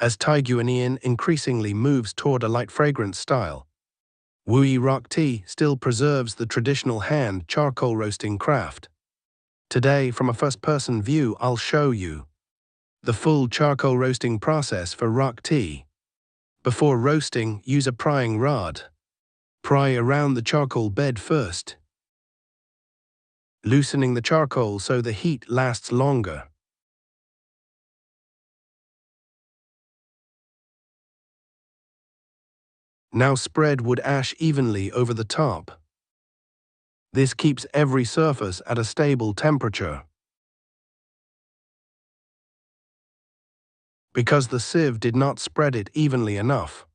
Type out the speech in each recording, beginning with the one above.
As Taiguanian increasingly moves toward a light fragrance style, Wuyi Rock Tea still preserves the traditional hand charcoal roasting craft. Today, from a first-person view, I'll show you the full charcoal roasting process for rock tea. Before roasting, use a prying rod. Pry around the charcoal bed first, loosening the charcoal so the heat lasts longer. Now spread wood ash evenly over the top. This keeps every surface at a stable temperature. Because the sieve did not spread it evenly enough,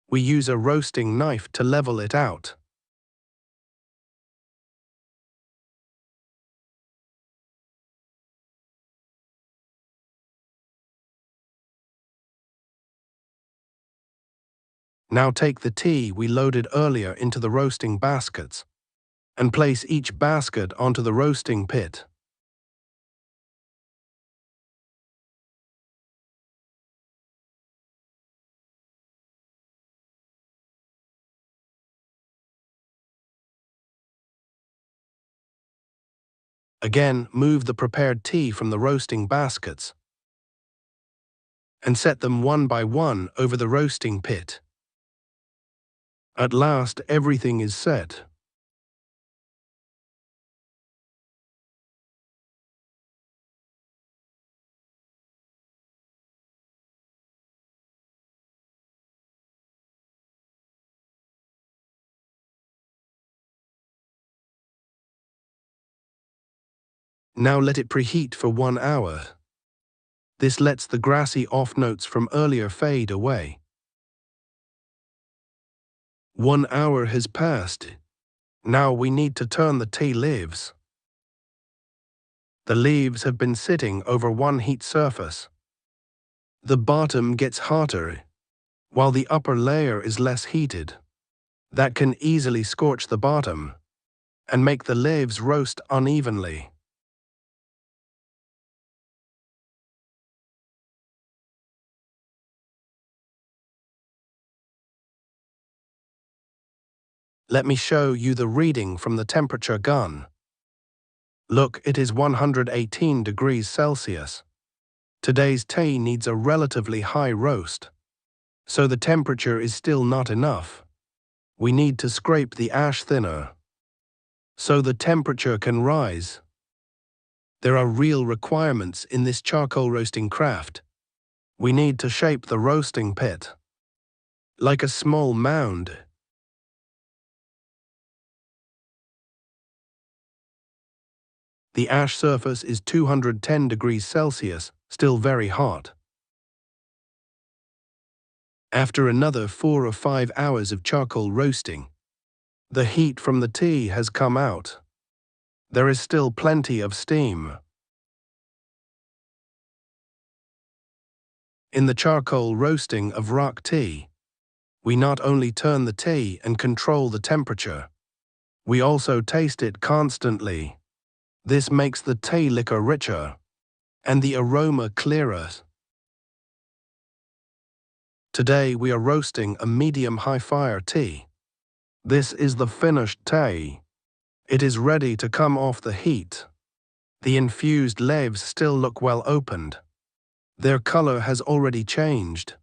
we use a roasting knife to level it out. Now take the tea we loaded earlier into the roasting baskets and place each basket onto the roasting pit. Again, move the prepared tea from the roasting baskets and set them one by one over the roasting pit. At last, everything is set. Now let it preheat for 1 hour. This lets the grassy off notes from earlier fade away. 1 hour has passed. Now we need to turn the tea leaves. The leaves have been sitting over one heat surface. The bottom gets hotter, while the upper layer is less heated. That can easily scorch the bottom and make the leaves roast unevenly. Let me show you the reading from the temperature gun. Look, it is 118 degrees Celsius. Today's tea needs a relatively high roast, so the temperature is still not enough. We need to scrape the ash thinner, so the temperature can rise. There are real requirements in this charcoal roasting craft. We need to shape the roasting pit like a small mound. The ash surface is 210 degrees Celsius, still very hot. After another 4 or 5 hours of charcoal roasting, the heat from the tea has come out. There is still plenty of steam. In the charcoal roasting of rock tea, we not only turn the tea and control the temperature, we also taste it constantly. This makes the tea liquor richer and the aroma clearer. Today we are roasting a medium-high fire tea. This is the finished tea. It is ready to come off the heat. The infused leaves still look well opened. Their color has already changed.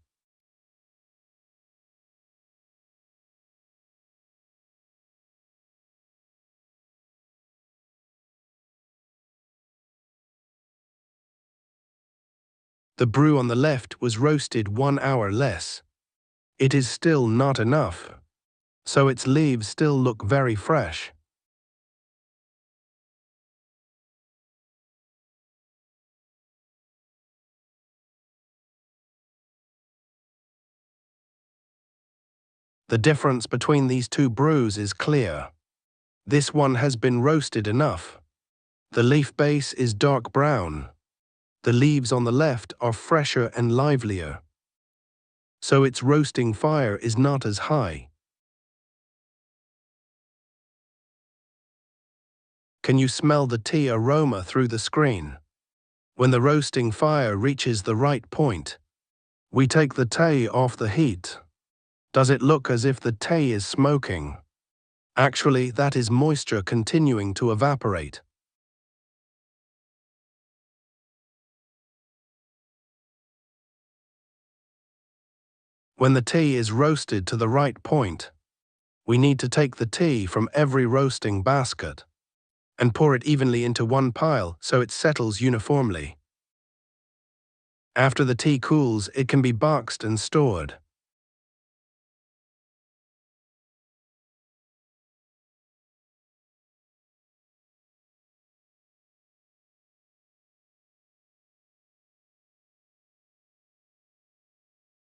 The brew on the left was roasted 1 hour less. It is still not enough, so its leaves still look very fresh. The difference between these two brews is clear. This one has been roasted enough. The leaf base is dark brown. The leaves on the left are fresher and livelier, so its roasting fire is not as high. Can you smell the tea aroma through the screen? When the roasting fire reaches the right point, We take the tea off the heat. Does it look as if the tea is smoking? Actually, that is moisture continuing to evaporate. When the tea is roasted to the right point, we need to take the tea from every roasting basket and pour it evenly into one pile so it settles uniformly. After the tea cools, it can be boxed and stored.